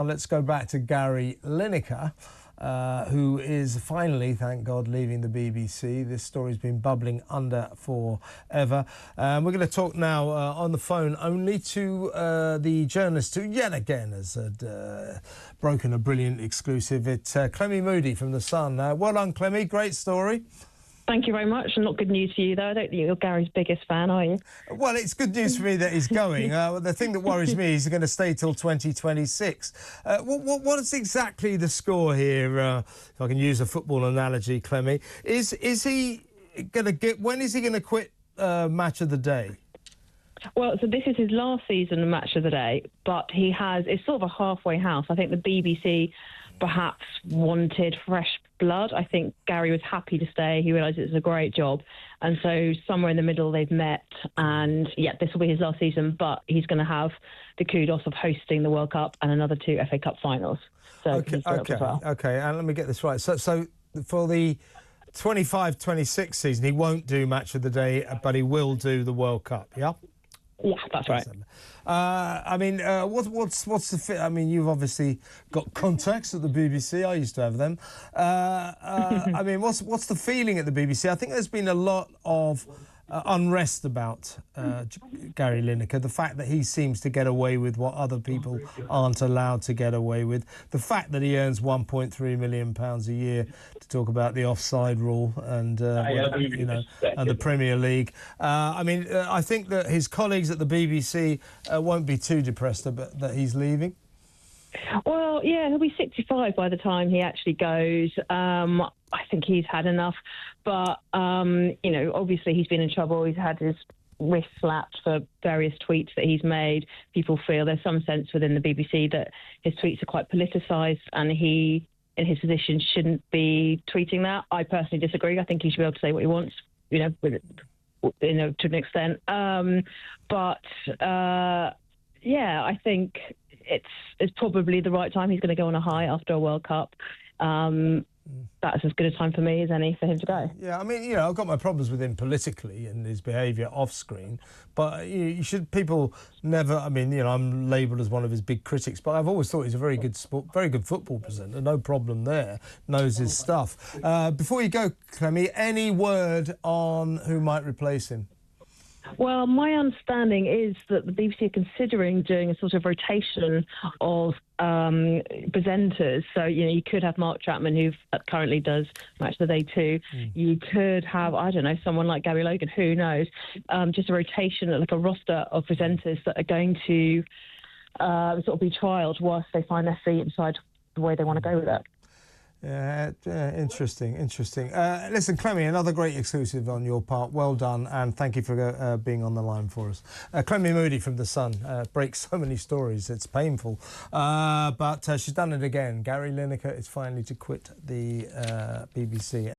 Let's go back to Gary Lineker, who is finally, thank God, leaving the BBC. This story's been bubbling under forever. We're going to talk now on the phone only to the journalist who yet again has broken a brilliant exclusive. It's Clemmie Moodie from The Sun. Well done, Clemmie. Great story. Thank you very much. And not good news for you, though. I don't think you're Gary's biggest fan, are you? Well, it's good news for me that he's going. The thing that worries me is he's going to stay till 2026. What is exactly the score here, if I can use a football analogy, Clemmie? Is he going to get... When is he going to quit Match of the Day? Well, so this is his last season of Match of the Day, but he has... It's sort of a halfway house. I think the BBC perhaps wanted fresh blood. I think Gary was happy to stay. He realised it was a great job. And so somewhere in the middle they've met. And, yeah, this will be his last season, but he's going to have the kudos of hosting the World Cup and another 2 FA Cup finals. So OK. And let me get this right. So for the 25-26 season, he won't do Match of the Day, but he will do the World Cup, yeah? Yeah, that's right. I mean, what's the fit? I mean, you've obviously got contacts at the BBC. I used to have them. I mean, what's the feeling at the BBC? I think there's been a lot of unrest about Gary Lineker. The fact that he seems to get away with what other people aren't allowed to get away with. The fact that he earns £1.3 million a year to talk about the offside rule and and the Premier League. I mean, I think that his colleagues at the BBC won't be too depressed about that he's leaving. Well, yeah, he'll be 65 by the time he actually goes. I think he's had enough. But, obviously he's been in trouble. He's had his wrist slapped for various tweets that he's made. People feel there's some sense within the BBC that his tweets are quite politicised and he, in his position, shouldn't be tweeting that. I personally disagree. I think he should be able to say what he wants, to an extent. I think it's probably the right time. He's going to go on a high after a World Cup. That's as good a time for me as any for him to go. Yeah, I mean, I've got my problems with him politically and his behaviour off screen, but people never. I mean, I'm labelled as one of his big critics, but I've always thought he's a very good football presenter. No problem there. Knows his stuff. Before you go, Clemmie, any word on who might replace him? Well, my understanding is that the BBC are considering doing a sort of rotation of presenters. So, you could have Mark Chapman, who currently does Match of the Day 2. You could have, I don't know, someone like Gary Logan, who knows, just a rotation, like a roster of presenters that are going to sort of be trialled whilst they find their feet and decide the way they want to go with it. Yeah, interesting. Listen, Clemmie, another great exclusive on your part. Well done, and thank you for being on the line for us. Clemmie Moodie from The Sun breaks so many stories. It's painful, but she's done it again. Gary Lineker is finally to quit the BBC.